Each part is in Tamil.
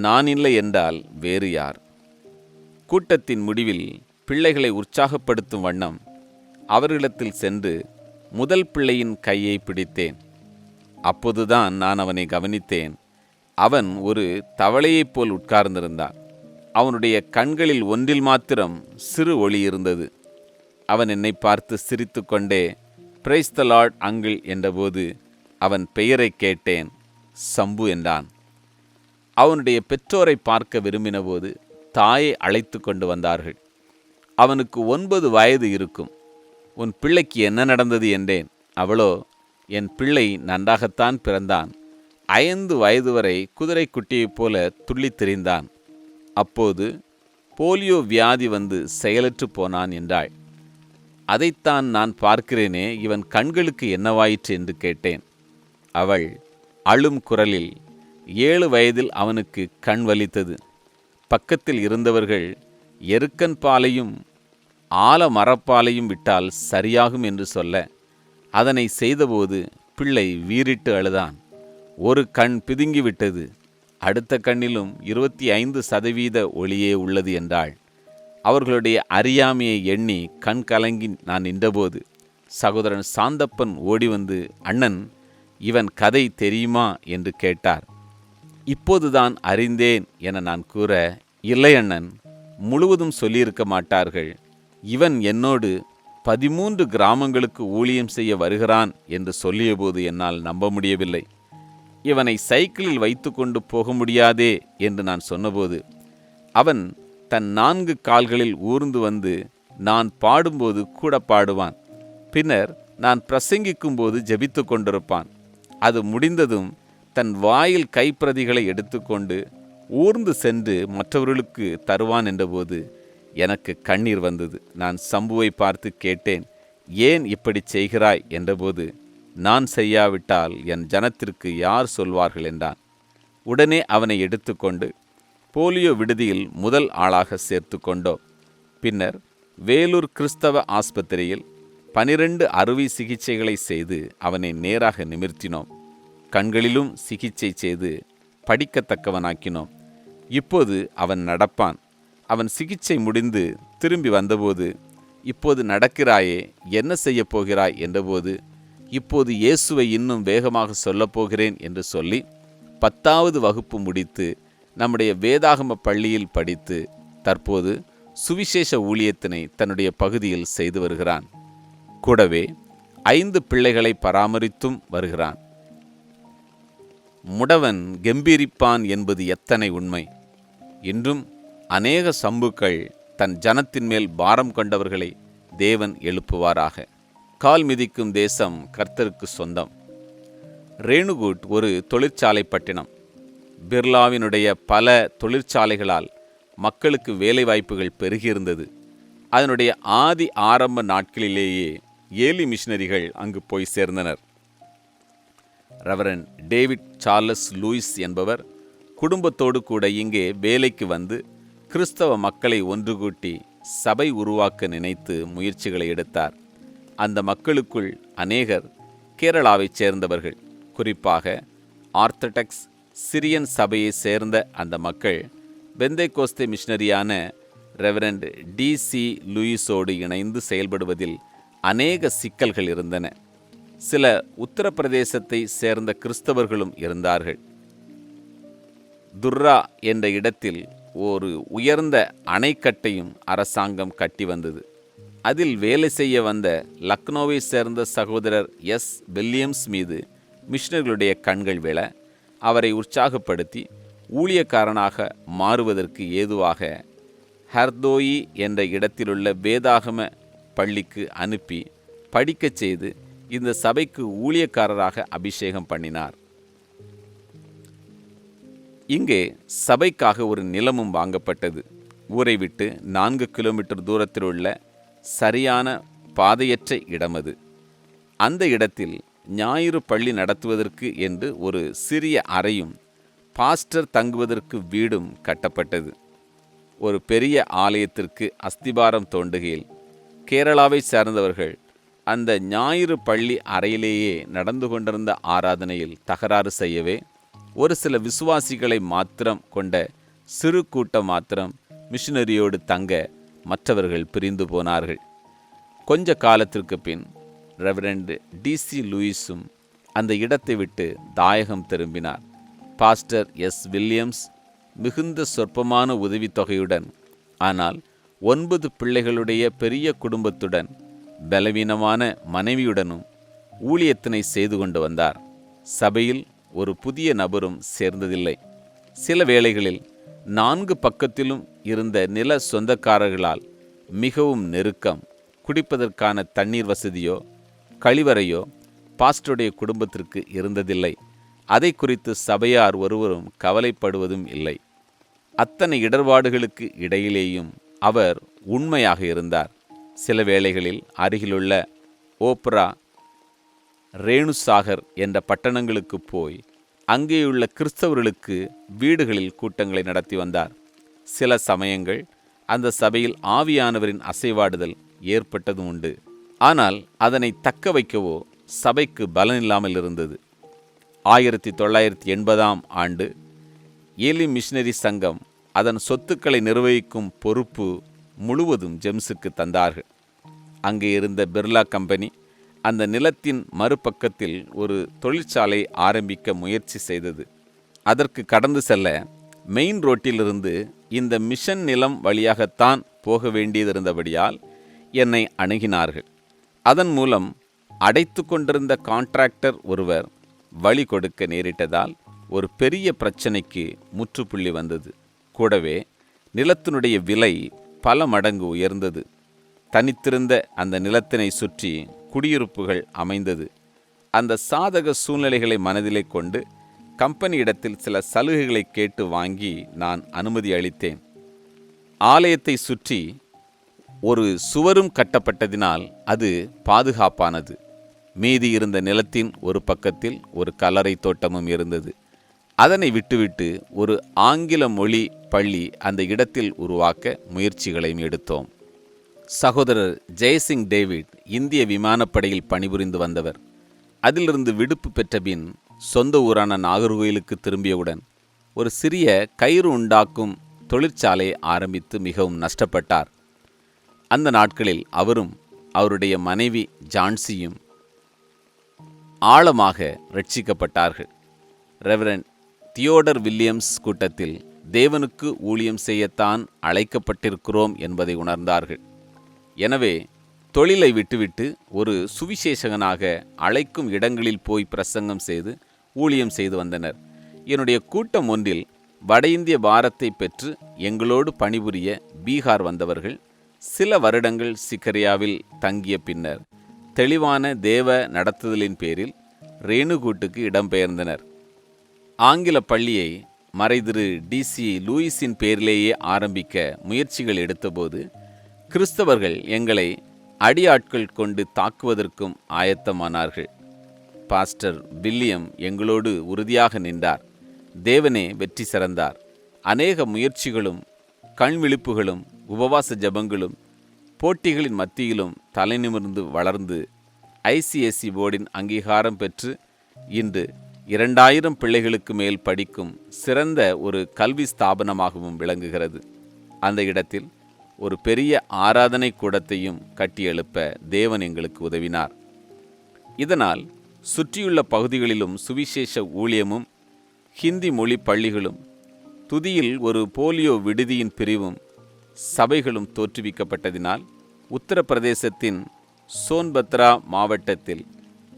நான் இல்லை என்றால் வேறு யார்? கூட்டத்தின் முடிவில் பிள்ளைகளை உற்சாகப்படுத்தும் வண்ணம் அவர்களிடத்தில் சென்று முதல் பிள்ளையின் கையை பிடித்தேன். அப்போதுதான் நான் அவனை கவனித்தேன். அவன் ஒரு தவளையைப் போல் உட்கார்ந்திருந்தான். அவனுடைய கண்களில் ஒன்றில் மாத்திரம் சிறு ஒளி இருந்தது. அவன் என்னை பார்த்து சிரித்து கொண்டே பிரைஸ் த லார்ட் அங்கிள் என்றபோது அவன் பெயரை கேட்டேன். சம்பு என்றான். அவனுடைய பெற்றோரை பார்க்க விரும்பினபோது தாயை அழைத்து கொண்டு வந்தார்கள். அவனுக்கு 9 வயது இருக்கும். உன் பிள்ளைக்கு என்ன நடந்தது என்றேன். அவளோ, என் பிள்ளை நன்றாகத்தான் பிறந்தான். 5 வயது வரை குதிரைக்குட்டியைப் போல துள்ளித் திரிந்தான். அப்போது போலியோ வியாதி வந்து செயலற்று போனான் என்றாள். அதைத்தான் நான் பார்க்கிறேனே, இவன் கண்களுக்கு என்னவாயிற்று என்று கேட்டேன். அவள் அழும் குரலில் 7 வயதில் அவனுக்கு கண் வலித்தது. பக்கத்தில் இருந்தவர்கள் எருக்கன் பாலையும் ஆல மரப்பாலையும் விட்டால் சரியாகும் என்று சொல்ல, அதனை செய்தபோது பிள்ளை வீறிட்டு அழுதான். ஒரு கண் பிதுங்கிவிட்டது. அடுத்த கண்ணிலும் 25% ஒளியே உள்ளது என்றாள். அவர்களுடைய அறியாமையை எண்ணி கண் கலங்கி நான் நின்றபோது சகோதரன் சாந்தப்பன் ஓடி வந்து, அண்ணன், இவன் கதை தெரியுமா என்று கேட்டார். இப்போதுதான் அறிந்தேன் என நான் கூற, இல்லை அண்ணன், முழுவதும் சொல்லியிருக்க மாட்டார்கள். இவன் என்னோடு 13 கிராமங்களுக்கு ஊழியம் செய்ய வருகிறான் என்று சொல்லியபோது என்னால் நம்ப முடியவில்லை. இவனை சைக்கிளில் வைத்து கொண்டு போக முடியாதே என்று நான் சொன்னபோது அவன் தன் 4 கால்களில் ஊர்ந்து வந்து நான் பாடும்போது கூட பாடுவான். பின்னர் நான் பிரசங்கிக்கும் போது ஜெபித்து கொண்டிருப்பான். அது முடிந்ததும் தன் வாயில் கைப்பிரதிகளை எடுத்துக்கொண்டு ஊர்ந்து சென்று மற்றவர்களுக்கு தருவான் என்றபோது எனக்கு கண்ணீர் வந்தது. நான் சம்புவை பார்த்து கேட்டேன், ஏன் இப்படி செய்கிறாய் என்றபோது, நான் செய்யாவிட்டால் என் ஜனத்திற்கு யார் சொல்வார்கள் என்றான். உடனே அவனை எடுத்துக்கொண்டு போலியோ விடுதியில் முதல் ஆளாக சேர்த்து கொண்டோம். பின்னர் வேலூர் கிறிஸ்தவ ஆஸ்பத்திரியில் 12 அறுவை சிகிச்சைகளை செய்து அவனை நேராக நிமிர்த்தினோம். கண்களிலும் சிகிச்சை செய்து படிக்கத்தக்கவனாக்கினோம். இப்போது அவன் நடப்பான். அவன் சிகிச்சை முடிந்து திரும்பி வந்தபோது, இப்போது நடக்கிறாயே, என்ன செய்ய போகிறாய் என்றபோது, இப்போது இயேசுவை இன்னும் வேகமாக சொல்லப்போகிறேன் என்று சொல்லி 10வது வகுப்பு முடித்து நம்முடைய வேதாகம பள்ளியில் படித்து தற்போது சுவிசேஷ ஊழியத்தினை தன்னுடைய பகுதியில் செய்து வருகிறான். கூடவே 5 பிள்ளைகளை பராமரித்தும் வருகிறான். முடவன் கெம்பீரிப்பான் என்பது எத்தனை உண்மை! இன்றும் அநேக சம்புக்கள் தன் ஜனத்தின் மேல் பாரம் கொண்டவர்களை தேவன் எழுப்புவாராக. கால் மிதிக்கும் தேசம் கர்த்தருக்கு சொந்தம். ரேணுகூட் ஒரு தொழிற்சாலை பட்டினம். பிர்லாவினுடைய பல தொழிற்சாலைகளால் மக்களுக்கு வேலைவாய்ப்புகள் பெருகியிருந்தது. அதனுடைய ஆரம்ப நாட்களிலேயே ஏலி மிஷனரிகள் அங்கு போய் சேர்ந்தனர். ரெவரண்ட் டேவிட் சார்லஸ் லூயிஸ் என்பவர் குடும்பத்தோடு கூட இங்கே வேலைக்கு வந்து கிறிஸ்தவ மக்களை ஒன்று கூட்டி சபை உருவாக்க நினைத்து முயற்சிகளை எடுத்தார். அந்த மக்களுக்குள் அநேகர் கேரளாவைச் சேர்ந்தவர்கள். குறிப்பாக ஆர்த்தடாக்ஸ் சிரியன் சபையை சேர்ந்த அந்த மக்கள் பெந்தேகோஸ்தே மிஷனரியான ரெவரண்ட் DC லூயிஸோடு இணைந்து செயல்படுவதில் அநேக சிக்கல்கள் இருந்தன. சில உத்தரப்பிரதேசத்தை சேர்ந்த கிறிஸ்தவர்களும் இருந்தார்கள். துர்ரா என்ற இடத்தில் ஒரு உயர்ந்த அணைக்கட்டையும் அரசாங்கம் கட்டி வந்தது. அதில் வேலை செய்ய வந்த லக்னோவை சேர்ந்த சகோதரர் வில்லியம்ஸ் மீது மிஷனர்களுடைய கண்கள் விழ அவரை உற்சாகப்படுத்தி ஊழியக்காரனாக மாறுவதற்கு ஏதுவாக ஹர்தோயி என்ற இடத்திலுள்ள வேதாகம பள்ளிக்கு அனுப்பி படிக்கச் செய்து இந்த சபைக்கு ஊழியக்காரராக அபிஷேகம் பண்ணினார். இங்கே சபைக்காக ஒரு நிலமும் வாங்கப்பட்டது. ஊரை விட்டு 4 கிலோமீட்டர் தூரத்தில் உள்ள சரியான பாதையற்ற இடம் அது. அந்த இடத்தில் ஞாயிறு பள்ளி நடத்துவதற்கு என்று ஒரு சிறிய அறையும் பாஸ்டர் தங்குவதற்கு வீடும் கட்டப்பட்டது. ஒரு பெரிய ஆலயத்திற்கு அஸ்திபாரம் தோண்டுகையில் கேரளாவை சார்ந்தவர்கள் அந்த ஞாயிறு பள்ளி அறையிலேயே நடந்து கொண்டிருந்த ஆராதனையில் தகராறு செய்யவே ஒரு சில விசுவாசிகளை மாத்திரம் கொண்ட சிறு கூட்டம் மாத்திரம் மிஷனரியோடு தங்க மற்றவர்கள் பிரிந்து போனார்கள். கொஞ்ச காலத்திற்கு பின் ரெவரண்ட் டிசி லூயிஸும் அந்த இடத்தை விட்டு தாயகம் திரும்பினார். பாஸ்டர் எஸ் வில்லியம்ஸ் மிகுந்த சொற்பமான உதவித்தொகையுடன், ஆனால் 9 பிள்ளைகளுடைய பெரிய குடும்பத்துடன், பலவீனமான மனைவியுடனும் ஊழியத்தினை செய்து கொண்டு வந்தார். சபையில் ஒரு புதிய நபரும் சேர்ந்ததில்லை. சில வேளைகளில் 4 பக்கத்திலும் இருந்த நில சொந்தக்காரர்களால் மிகவும் நெருக்கம். குடிப்பதற்கான தண்ணீர் வசதியோ கழிவறையோ பாஸ்டருடைய குடும்பத்திற்கு இருந்ததில்லை. அதை குறித்து சபையார் ஒருவரும் கவலைப்படுவதும் இல்லை. அத்தனை இடர்பாடுகளுக்கு இடையிலேயும் அவர் உண்மையாக இருந்தார். சில வேளைகளில் அருகிலுள்ள ஓப்ரா, ரேணுசாகர் என்ற பட்டணங்களுக்கு போய் அங்கேயுள்ள கிறிஸ்தவர்களுக்கு வீடுகளில் கூட்டங்களை நடத்தி வந்தார். சில சமயங்கள் அந்த சபையில் ஆவியானவரின் அசைவாடுதல் ஏற்பட்டதும் உண்டு. ஆனால் அதனை தக்க வைக்கவோ சபைக்கு பலனில்லாமல் இருந்தது. 1980ஆம் ஆண்டு ஏலிம் மிஷனரி சங்கம் அதன் சொத்துக்களை நிர்வகிக்கும் பொறுப்பு முழுவதும் ஜேம்ஸுக்கு தந்தார்கள். அங்கே இருந்த பிர்லா கம்பெனி அந்த நிலத்தின் மறுபக்கத்தில் ஒரு தொழிற்சாலை ஆரம்பிக்க முயற்சி செய்தது. அதற்கு கடந்து செல்ல மெயின் ரோட்டிலிருந்து இந்த மிஷன் நிலம் வழியாகத்தான் போக வேண்டியதிருந்தபடியால் என்னை அணுகினார்கள். அதன் மூலம் அடைத்து கொண்டிருந்த கான்ட்ராக்டர் ஒருவர் வழி கொடுக்க நேரிட்டதால் ஒரு பெரிய பிரச்சனைக்கு முற்றுப்புள்ளி வந்தது. கூடவே நிலத்தினுடைய விலை பல மடங்கு உயர்ந்தது. தனித்திருந்த அந்த நிலத்தினை சுற்றி குடியிருப்புகள் அமைந்தது. அந்த சாதக சூழ்நிலைகளை மனதிலே கொண்டு கம்பெனியிடத்தில் சில சலுகைகளை கேட்டு வாங்கி நான் அனுமதி அளித்தேன். ஆலயத்தை சுற்றி ஒரு சுவரும் கட்டப்பட்டதினால் அது பாதுகாப்பானது. மீதி இருந்த நிலத்தின் ஒரு பக்கத்தில் ஒரு கல்லறை தோட்டமும் இருந்தது. அதனை விட்டுவிட்டு ஒரு ஆங்கில மொழி பள்ளி அந்த இடத்தில் உருவாக்க முயற்சிகளையும் எடுத்தோம். சகோதரர் ஜெயசிங் டேவிட் இந்திய விமானப்படையில் பணிபுரிந்து வந்தவர். அதிலிருந்து விடுப்பு பெற்ற பின் சொந்த ஊரான நாகர்கோயிலுக்கு திரும்பியவுடன் ஒரு சிறிய கயிறு உண்டாக்கும் தொழிற்சாலையை ஆரம்பித்து மிகவும் நஷ்டப்பட்டார். அந்த நாட்களில் அவரும் அவருடைய மனைவி ஜான்சியும் ஆழமாக ரட்சிக்கப்பட்டார்கள். ரெவரண்ட் தியோடர் வில்லியம்ஸ் கூட்டத்தில் தேவனுக்கு ஊழியம் செய்யத்தான் அழைக்கப்பட்டிருக்கிறோம் என்பதை உணர்ந்தார்கள். எனவே தொழிலை விட்டுவிட்டு ஒரு சுவிசேஷகனாக அழைக்கும் இடங்களில் போய் பிரசங்கம் செய்து ஊழியம் செய்து வந்தனர். என்னுடைய கூட்டம் ஒன்றில் வட இந்திய பாரத்தை பெற்று எங்களோடு பணிபுரிய பீகார் வந்தவர்கள் சில வருடங்கள் சிக்கரியாவில் தங்கிய பின்னர் தெளிவான தேவ நடத்துதலின் பேரில் ரேணுகூட்டுக்கு இடம்பெயர்ந்தனர். ஆங்கில பள்ளியை மறைதிரு டிசி லூயிஸின் பேரிலேயே ஆரம்பிக்க முயற்சிகள் எடுத்தபோது கிறிஸ்தவர்கள் எங்களை அடியாட்கள் கொண்டு தாக்குவதற்கும் ஆயத்தமானார்கள். பாஸ்டர் வில்லியம் எங்களோடு உறுதியாக நின்றார். தேவனே வெற்றி சிறந்தார். அநேக முயற்சிகளும் கண்விழிப்புகளும் உபவாச ஜபங்களும் போட்டிகளின் மத்தியிலும் தலைநிமிர்ந்து வளர்ந்து ஐசிஎஸ்சி போர்டின் அங்கீகாரம் பெற்று இன்று 2000 பிள்ளைகளுக்கு மேல் படிக்கும் சிறந்த ஒரு கல்வி ஸ்தாபனமாகவும் விளங்குகிறது. அந்த இடத்தில் ஒரு பெரிய ஆராதனை கூடத்தையும் கட்டியெழுப்ப தேவன் எங்களுக்கு உதவினார். இதனால் சுற்றியுள்ள பகுதிகளிலும் சுவிசேஷ ஊழியமும் ஹிந்தி மொழி பள்ளிகளும் துதியில் ஒரு போலியோ விடுதியின் பிரிவும் சபைகளும் தோற்றுவிக்கப்பட்டதினால் உத்தரப்பிரதேசத்தின் சோன்பத்ரா மாவட்டத்தில்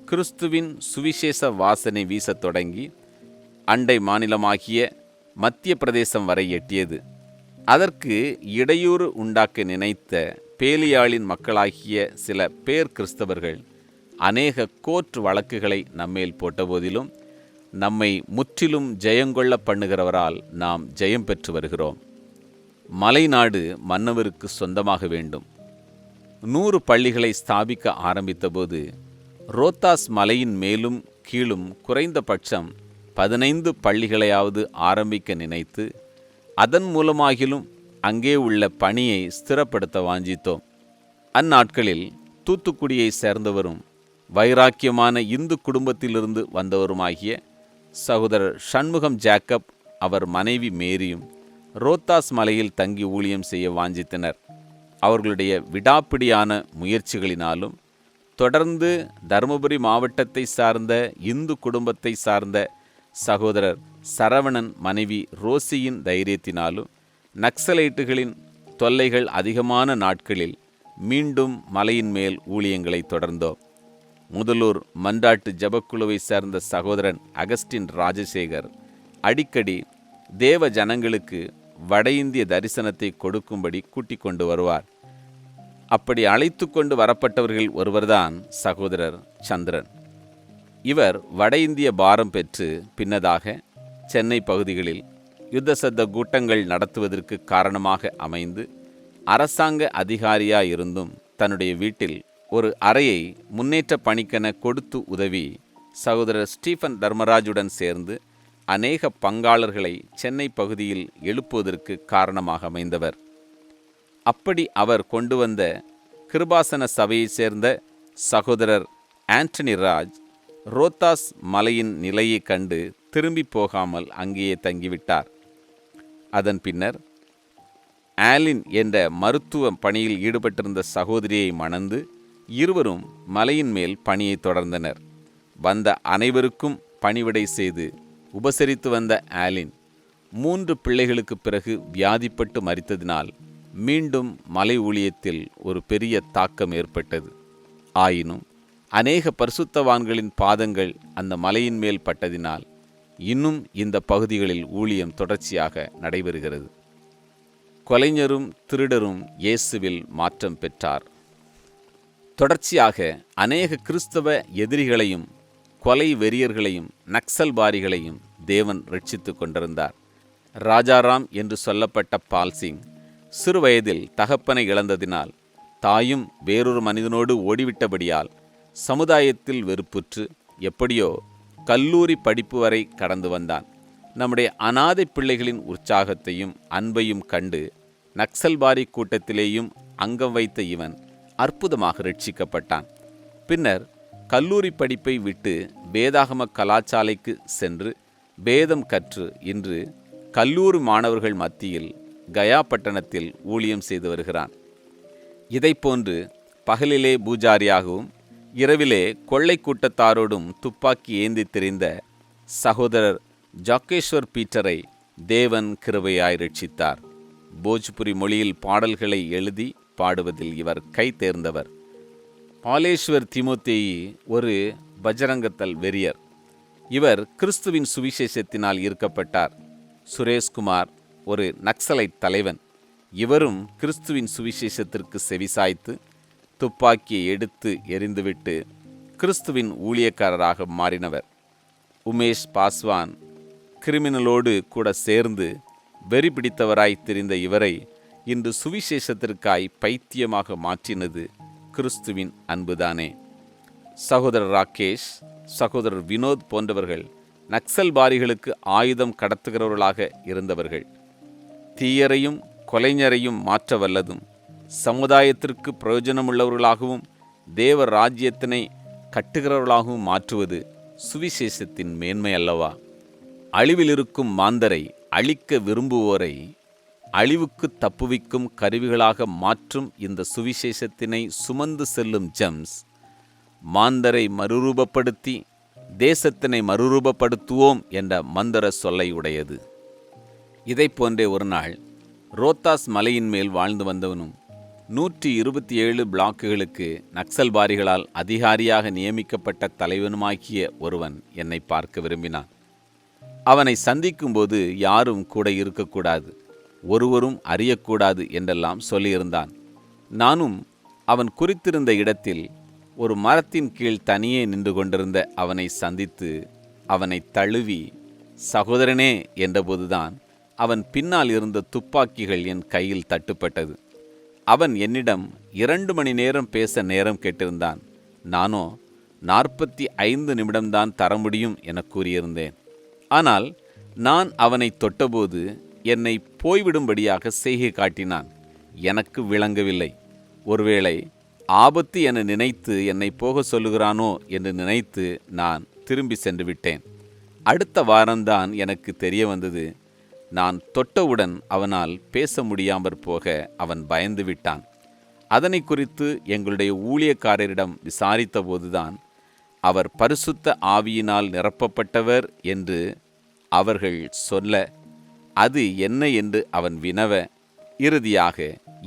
கிறிஸ்துவின் சுவிசேஷ வாசனை வீசத் தொடங்கி அண்டை மாநிலமாகிய மத்திய பிரதேசம் வரை எட்டியது. அதற்கு இடையூறு உண்டாக்க நினைத்த பேலியாளின் மக்களாகிய சில பேர் கிறிஸ்தவர்கள் அநேக கோர்ட் வழக்குகளை நம்மேல் போட்டபோதிலும் நம்மை முற்றிலும் ஜெயங்கொள்ள பண்ணுகிறவரால் நாம் ஜெயம் பெற்று வருகிறோம். மலைநாடு மன்னவருக்கு சொந்தமாக வேண்டும். 100 பள்ளிகளை ஸ்தாபிக்க ஆரம்பித்தபோது ரோத்தாஸ் மலையின் மேலும் கீழும் குறைந்தபட்சம் 15 பள்ளிகளையாவது ஆரம்பிக்க நினைத்து அதன் மூலமாகிலும் அங்கே உள்ள பணியை ஸ்திரப்படுத்த வாஞ்சித்தோம். அந்நாட்களில் தூத்துக்குடியை சேர்ந்தவரும் வைராக்கியமான இந்து குடும்பத்திலிருந்து வந்தவருமாகிய சகோதரர் சண்முகம் ஜேக்கப் அவர் மனைவி மேரியும் ரோத்தாஸ் மலையில் தங்கி ஊழியம் செய்ய வாஞ்சித்தனர். அவர்களுடைய விடாப்பிடியான முயற்சிகளினாலும் தொடர்ந்து தருமபுரி மாவட்டத்தை சார்ந்த இந்து குடும்பத்தை சார்ந்த சகோதரர் சரவணன் மனைவி ரோசியின் தைரியத்தினாலும் நக்சலைட்டுகளின் தொல்லைகள் அதிகமான நாட்களில் மீண்டும் மலையின் மேல் ஊழியங்களை தொடர்ந்தோம். முதலூர் மன்றாட்டு ஜபக்குழுவை சேர்ந்த சகோதரன் அகஸ்டின் ராஜசேகர் அடிக்கடி தேவ ஜனங்களுக்கு வட இந்திய தரிசனத்தை கொடுக்கும்படி கூட்டிக் கொண்டு வருவார். அப்படி அழைத்து கொண்டு வரப்பட்டவர்கள் ஒருவர்தான் சகோதரர் சந்திரன். இவர் வட இந்திய பாரம் பெற்று பின்னதாக சென்னை பகுதிகளில் யுத்த சத்த கூட்டங்கள் நடத்துவதற்கு காரணமாக அமைந்து அரசாங்க அதிகாரியாயிருந்தும் தன்னுடைய வீட்டில் ஒரு அறையை முன்னேற்ற பணிக்கென கொடுத்து உதவி சகோதரர் ஸ்டீஃபன் தர்மராஜுடன் சேர்ந்து அநேக பங்காளர்களை சென்னை பகுதியில் எழுப்புவதற்கு காரணமாக அமைந்தவர். அப்படி அவர் கொண்டு வந்த கிருபாசன சபையைச் சேர்ந்த சகோதரர் ஆண்டனி ராஜ் ரோத்தாஸ் மலையின் நிலையை கண்டு திரும்பி போகாமல் அங்கேயே தங்கிவிட்டார். அதன் பின்னர் ஆலின் என்ற மருத்துவ பணியில் ஈடுபட்டிருந்த சகோதரியை மணந்து இருவரும் மலையின் மேல் பணியை தொடர்ந்தனர். வந்த அனைவருக்கும் பணிவிடை செய்து உபசரித்து வந்த ஆலின் 3 பிள்ளைகளுக்கு பிறகு வியாதிப்பட்டு மரித்ததினால் மீண்டும் மலை ஊழியத்தில் ஒரு பெரிய தாக்கம் ஏற்பட்டது. ஆயினும் அநேக பரிசுத்தவான்களின் பாதங்கள் அந்த மலையின் மேல் பட்டதினால் இன்னும் இந்த பகுதிகளில் ஊழியம் தொடர்ச்சியாக நடைபெறுகிறது. கொலைஞரும் திருடரும் இயேசுவில் மாற்றம் பெற்றார். தொடர்ச்சியாக அநேக கிறிஸ்தவ எதிரிகளையும் கொலை வெறியர்களையும் நக்சல்பாரிகளையும் தேவன் ரட்சித்து கொண்டிருந்தார். ராஜாராம் என்று சொல்லப்பட்ட பால்சிங் சிறுவயதில் தகப்பனை இழந்ததினால் தாயும் வேறொரு மனிதனோடு ஓடிவிட்டபடியால் சமுதாயத்தில் வெறுப்புற்று எப்படியோ கல்லூரி படிப்பு வரை கடந்து வந்தான். நம்முடைய அனாதை பிள்ளைகளின் உற்சாகத்தையும் அன்பையும் கண்டு நக்சல்பாரி கூட்டத்திலேயும் அங்கம் வைத்த இவன் அற்புதமாக ரட்சிக்கப்பட்டான். பின்னர் கல்லூரி படிப்பை விட்டு வேதாகம கலாசாலைக்கு சென்று வேதம் கற்று இன்று கல்லூரி மாணவர்கள் மத்தியில் கயா பட்டணத்தில் ஊழியம் செய்து வருகிறான். இதைப்போன்று பகலிலே பூஜாரியாகவும் இரவிலே கொள்ளை கூட்டத்தாரோடும் துப்பாக்கி ஏந்தி திரிந்த சகோதரர் ஜாக்கேஸ்வர் பீட்டரை தேவன் கிருபையாய் ரட்சித்தார். போஜ்புரி மொழியில் பாடல்களை எழுதி பாடுவதில் இவர் கை தேர்ந்தவர். பாலேஸ்வர் திமோத்தேயி ஒரு பஜரங்கத்தல் வெறியர். இவர் கிறிஸ்துவின் சுவிசேஷத்தினால் ஈர்க்கப்பட்டார். சுரேஷ்குமார் ஒரு நக்சலைட் தலைவன். இவரும் கிறிஸ்துவின் சுவிசேஷத்திற்கு செவிசாய்த்து துப்பாக்கியை எடுத்து எறிந்துவிட்டு கிறிஸ்துவின் ஊழியக்காரராக மாறினவர். உமேஷ் பாஸ்வான் கிரிமினலோடு கூட சேர்ந்து வெறி பிடித்தவராய் திரிந்த இவரை இன்று சுவிசேஷத்திற்காய் பைத்தியமாக மாற்றினது கிறிஸ்துவின் அன்புதானே. சகோதரர் ராகேஷ், சகோதரர் வினோத் போன்றவர்கள் நக்சல்பாரிகளுக்கு ஆயுதம் கடத்துகிறவர்களாக இருந்தவர்கள். தீயரையும் கொலைஞரையும் மாற்ற வல்லதும் சமுதாயத்திற்கு பிரயோஜனமுள்ளவர்களாகவும் தேவ ராஜ்யத்தினை கட்டுகிறவர்களாகவும் மாற்றுவது சுவிசேஷத்தின் மேன்மை அல்லவா? அழிவிலிருக்கும் மாந்தரை அழிக்க விரும்புவோரை அழிவுக்கு தப்புவிக்கும் கருவிகளாக மாற்றும் இந்த சுவிசேஷத்தினை சுமந்து செல்லும் ஜெம்ஸ் மாந்தரை மறுரூபப்படுத்தி தேசத்தினை மறுரூபப்படுத்துவோம் என்ற மந்திர சொல்லை உடையது. இதை போன்றே ஒரு நாள் ரோத்தாஸ் மலையின் மேல் வாழ்ந்து வந்தவனும் 127 பிளாக்குகளுக்கு நக்சல்பாரிகளால் அதிகாரியாக நியமிக்கப்பட்ட தலைவனுமாகிய ஒருவன் என்னை பார்க்க விரும்பினான். அவனை சந்திக்கும்போது யாரும் கூட இருக்கக்கூடாது, ஒருவரும் அறியக்கூடாது என்றெல்லாம் சொல்லியிருந்தான். நானும் அவன் குறித்திருந்த இடத்தில் ஒரு மரத்தின் கீழ் தனியே நின்று கொண்டிருந்த அவனை சந்தித்து அவனை தழுவி சகோதரனே என்றபோதுதான் அவன் பின்னால் இருந்த துப்பாக்கிகள் என் கையில் தட்டுப்பட்டது. அவன் என்னிடம் 2 மணி நேரம் பேச நேரம் கேட்டிருந்தான். நானோ 45 நிமிடம்தான் தர முடியும் என கூறியிருந்தேன். ஆனால் நான் அவனை தொட்டபோது என்னை போய்விடும்படியாக செய்கை காட்டினான். எனக்கு விளங்கவில்லை. ஒருவேளை ஆபத்து என நினைத்து என்னை போக சொல்லுகிறானோ என்று நினைத்து நான் திரும்பி சென்று விட்டேன். அடுத்த வாரம்தான் எனக்கு தெரிய வந்தது. நான் தொட்டவுடன் அவனால் பேச முடியாமற் போக அவன் பயந்து விட்டான். அதனை குறித்து எங்களுடைய ஊழியக்காரரிடம் விசாரித்தபோதுதான் அவர் பரிசுத்த ஆவியினால் நிரப்பப்பட்டவர் என்று அவர்கள் சொல்ல, அது என்ன என்று அவன் வினவ, இறுதியாக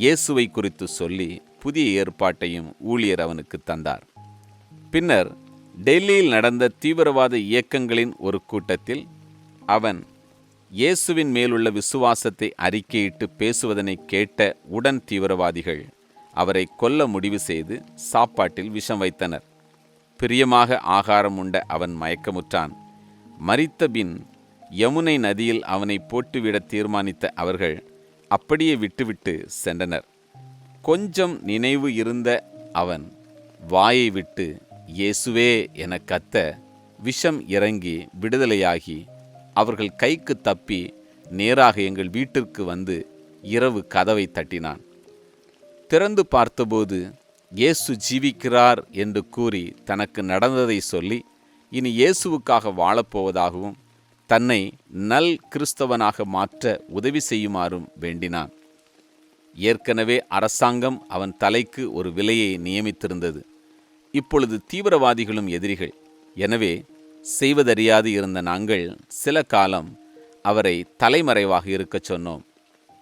இயேசுவை குறித்து சொல்லி புதிய ஏற்பாட்டையும் ஊழியர் அவனுக்கு தந்தார். பின்னர் டெல்லியில் நடந்த தீவிரவாத இயக்கங்களின் ஒரு கூட்டத்தில் அவன் இயேசுவின் மேலுள்ள விசுவாசத்தை அறிக்கையிட்டு பேசுவதனை கேட்ட உடன் தீவிரவாதிகள் அவரை கொல்ல முடிவு செய்து சாப்பாட்டில் விஷம் வைத்தனர். பிரியமாக ஆகாரம் உண்ட அவன் மயக்கமுற்றான். மரித்த பின் யமுனை நதியில் அவனை போட்டுவிட தீர்மானித்த அவர்கள் அப்படியே விட்டுவிட்டு சென்றனர். கொஞ்சம் நினைவு இருந்த அவன் வாயை விட்டு இயேசுவே என கத்த விஷம் இறங்கி விடுதலையாகி அவர்கள் கைக்கு தப்பி நேராக எங்கள் வீட்டிற்கு வந்து இரவு கதவை தட்டினான். திறந்து பார்த்தபோது இயேசு ஜீவிக்கிறார் என்று கூறி தனக்கு நடந்ததை சொல்லி இனி இயேசுவுக்காக வாழப்போவதாகவும் தன்னை நல் கிறிஸ்தவனாக மாற்ற உதவி செய்யுமாறும் வேண்டினான். ஏற்கனவே அரசாங்கம் அவன் தலைக்கு ஒரு விலையை நியமித்திருந்தது. இப்பொழுது தீவிரவாதிகளும் எதிரிகள். எனவே செய்வதறியாது இருந்த நாங்கள் சில காலம் அவரை தலைமறைவாக இருக்கச் சொன்னோம்.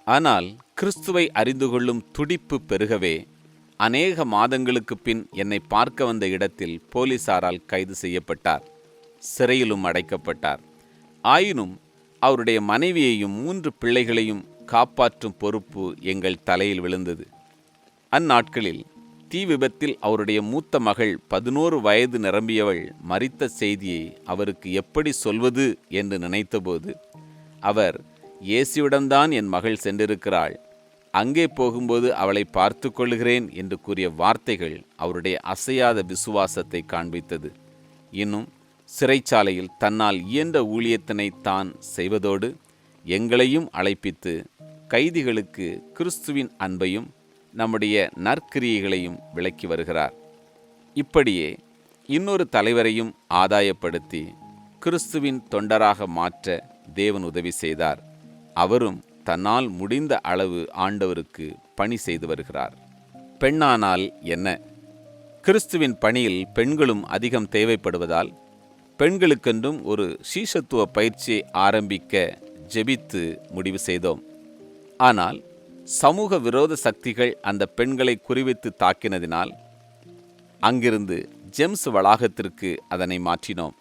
ஆனால் கிறிஸ்துவை அறிந்து கொள்ளும் துடிப்பு பெருகவே அநேக மாதங்களுக்கு பின் என்னை பார்க்க வந்த இடத்தில் போலீசாரால் கைது செய்யப்பட்டார். சிறையிலும் அடைக்கப்பட்டார். ஆயினும் அவருடைய மனைவியையும் 3 பிள்ளைகளையும் காப்பாற்றும் பொறுப்பு எங்கள் தலையில் விழுந்தது. அந்நாட்களில் தீ விபத்தில் அவருடைய மூத்த மகள் 11 வயது நிரம்பியவள் மரித்த செய்தியை அவருக்கு எப்படி சொல்வது என்று நினைத்தபோது அவர், இயேசுவிடம்தான் என் மகள் சென்றிருக்கிறாள், அங்கே போகும்போது அவளை பார்த்து கொள்கிறேன் என்று கூறிய வார்த்தைகள் அவருடைய அசையாத விசுவாசத்தை காண்பித்தது. இன்னும் சிறைச்சாலையில் தன்னால் இயன்ற ஊழியத்தினை தான் செய்வதோடு எங்களையும் அழைப்பித்து கைதிகளுக்கு கிறிஸ்துவின் அன்பையும் நம்முடைய நற்கிரியைகளையும் விளக்கி வருகிறார். இப்படியே இன்னொரு தலைவரையும் ஆதாயப்படுத்தி கிறிஸ்துவின் தொண்டராக மாற்ற தேவன் உதவி செய்தார். அவரும் தன்னால் முடிந்த அளவு ஆண்டவருக்கு பணி செய்து வருகிறார். பெண்ணானால் என்ன? கிறிஸ்துவின் பணியில் பெண்களும் அதிகம் தேவைப்படுவதால் பெண்களுக்கென்றும் ஒரு சீஷத்துவ பயிற்சியை ஆரம்பிக்க ஜெபித்து முடிவு செய்தோம். ஆனால் சமூக விரோத சக்திகள் அந்த பெண்களை குறிவைத்து தாக்கினதினால் அங்கிருந்து ஜெம்ஸ் வளாகத்திற்கு அதனை மாற்றினோம்.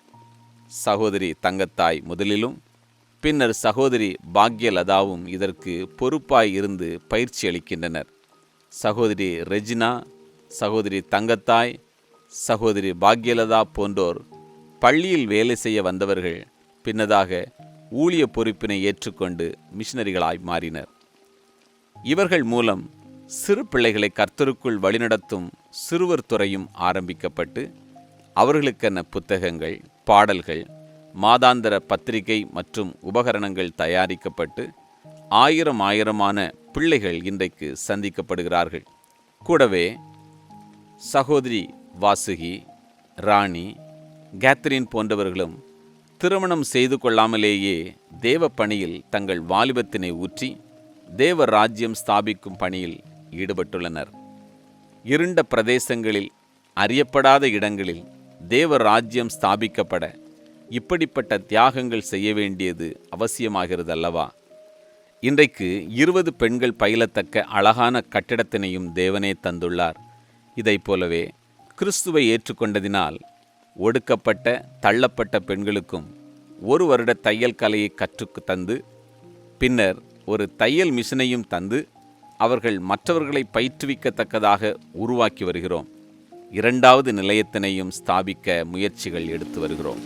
சகோதரி தங்கத்தாய் முதலிலும் பின்னர் சகோதரி பாக்யலதாவும் இதற்கு பொறுப்பாய் இருந்து பயிற்சி அளிக்கின்றனர். சகோதரி ரெஜினா, சகோதரி தங்கத்தாய், சகோதரி பாக்யலதா போன்றோர் பள்ளியில் வேலை செய்ய வந்தவர்கள் பின்னதாக ஊழிய பொறுப்பினை ஏற்றுக்கொண்டு மிஷனரிகளாய் மாறினர். இவர்கள் மூலம் சிறு பிள்ளைகளை கர்த்தருக்குள் வழிநடத்தும் சிறுவர் துறையும் ஆரம்பிக்கப்பட்டு அவர்களுக்கென புத்தகங்கள், பாடல்கள், மாதாந்திர பத்திரிகை மற்றும் உபகரணங்கள் தயாரிக்கப்பட்டு ஆயிரமான பிள்ளைகள் இன்றைக்கு சந்திக்கப்படுகிறார்கள். கூடவே சகோதரி வாசுகி, ராணி, கேத்ரின் போன்றவர்களும் திருமணம் செய்து கொள்ளாமலேயே தேவ பணியில் தங்கள் வாலிபத்தினை ஊற்றி தேவ ராஜ்யம் ஸ்தாபிக்கும் பணியில் ஈடுபட்டுள்ளனர். இருண்ட பிரதேசங்களில், அறியப்படாத இடங்களில் தேவ ராஜ்யம் ஸ்தாபிக்கப்பட இப்படிப்பட்ட தியாகங்கள் செய்ய வேண்டியது அவசியமாகிறது அல்லவா? இன்றைக்கு 20 பெண்கள் பயிலத்தக்க அழகான கட்டிடத்தினையும் தேவனே தந்துள்ளார். இதைப் போலவே கிறிஸ்துவை ஏற்றுக்கொண்டதினால் ஒடுக்கப்பட்ட, தள்ளப்பட்ட பெண்களுக்கும் 1 வருட தையல் கலையை கற்றுக்கு தந்து பின்னர் ஒரு தையல் மிஷனையும் தந்து அவர்கள் மற்றவர்களை பயிற்றுவிக்கத்தக்கதாக உருவாக்கி வருகிறோம். 2வது நிலையத்தினையும் ஸ்தாபிக்க முயற்சிகள் எடுத்து வருகிறோம்.